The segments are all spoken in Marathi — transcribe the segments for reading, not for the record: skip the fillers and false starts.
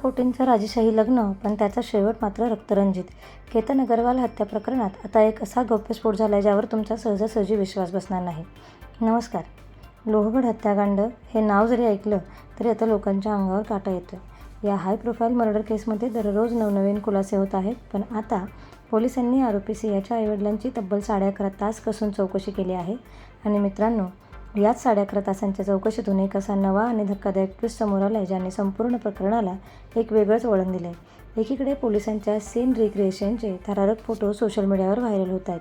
कोटींचं राजेशाही लग्न, पण त्याचा शेवट मात्र रक्तरंजित. केतन अग्रवाल हत्या प्रकरणात आता एक असा गौप्यस्फोट झालाय ज्यावर तुमचा सहजासहजी विश्वास बसणार नाही. नमस्कार. लोहगड हत्याकांड हे नाव जरी ऐकलं तरी आता लोकांच्या अंगावर काटा येतोय. या हाय प्रोफाईल मर्डर केसमध्ये दररोज नवनवीन खुलासे होत आहेत. पण आता पोलिसांनी आरोपी सियाच्या आईवडिलांची तब्बल 11.5 तास कसून चौकशी केली आहे. आणि मित्रांनो, याच 11.5 तासांच्या चौकशीतून एक असा नवा आणि धक्कादायक ट्विस्ट समोर आलाय ज्याने संपूर्ण प्रकरणाला एक वेगळंच वळण दिलंय. एकीकडे पोलिसांच्या सीन रिक्रिएशनचे थरारक फोटो सोशल मीडियावर व्हायरल होत आहेत,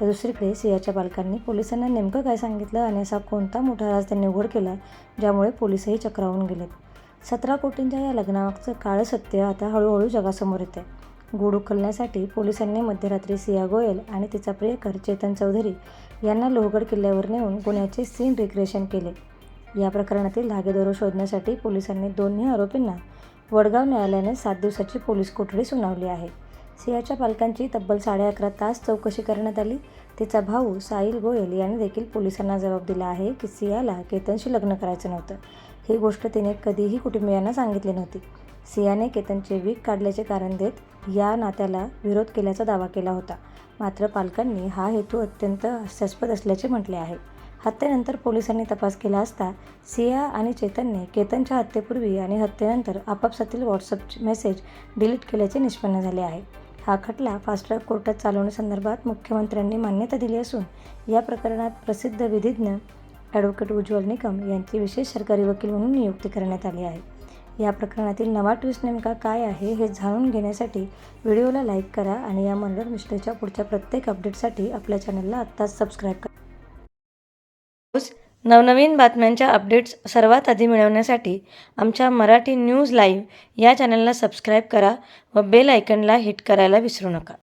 तर दुसरीकडे सियाच्या पालकांनी पोलिसांना नेमकं काय सांगितलं आणि असा कोणता मोठा राज त्यांनी उघड केला ज्यामुळे पोलिसही चक्रावून गेलेत. 17 कोटींच्या या लग्नामागचं काळं सत्य आता हळूहळू जगासमोर येतंय. गूढ उकलण्यासाठी पोलिसांनी मध्यरात्री सिया गोयल आणि तिचा प्रियकर चेतन चौधरी यांना लोहगड किल्ल्यावर नेऊन गुन्ह्याचे सीन रिक्रिएशन केले. या प्रकरणातील धागेदोरे शोधण्यासाठी पोलिसांनी दोन्ही आरोपींना वडगाव न्यायालयाने 7 दिवसाची पोलीस कोठडी सुनावली आहे. सियाच्या पालकांची तब्बल 11.5 तास चौकशी करण्यात आली. तिचा भाऊ साहिल गोयल याने देखील पोलिसांना जबाब दिला आहे की सियाला केतनशी लग्न करायचं नव्हतं. ही गोष्ट तिने कधीही कुटुंबियांना सांगितली नव्हती. सियाने केतनचे वीक काढल्याचे कारण देत या नात्याला विरोध केल्याचा दावा केला होता. मात्र पालकांनी हा हेतू अत्यंत हास्यास्पद असल्याचे म्हटले आहे. हत्येनंतर पोलिसांनी तपास केला असता सिया आणि चेतनने केतनच्या हत्येपूर्वी आणि हत्येनंतर आपापसातील व्हॉट्सअप मेसेज डिलीट केल्याचे निष्पन्न झाले आहे. हा खटला फास्ट ट्रॅक कोर्टात चालवण्यासंदर्भात मुख्यमंत्र्यांनी मान्यता दिली असून या प्रकरणात प्रसिद्ध विधिज्ञ ॲडव्होकेट उज्ज्वल निकम यांची विशेष सरकारी वकील म्हणून नियुक्ती करण्यात आली आहे. या प्रकरणातील नवा ट्विस्ट नेमका काय आहे हे जाणून घेण्यासाठी व्हिडिओला लाईक करा आणि या मर्डर मिस्ट्रीच्या पुढच्या प्रत्येक अपडेटसाठी आपल्या चॅनलला आत्ताच सबस्क्राईब करा. नवनवीन बातम्यांच्या अपडेट्स सर्वात आधी मिळवण्यासाठी आमच्या मराठी न्यूज लाईव्ह या चॅनलला सबस्क्राईब करा व बेल आयकॉनला हिट करायला विसरू नका.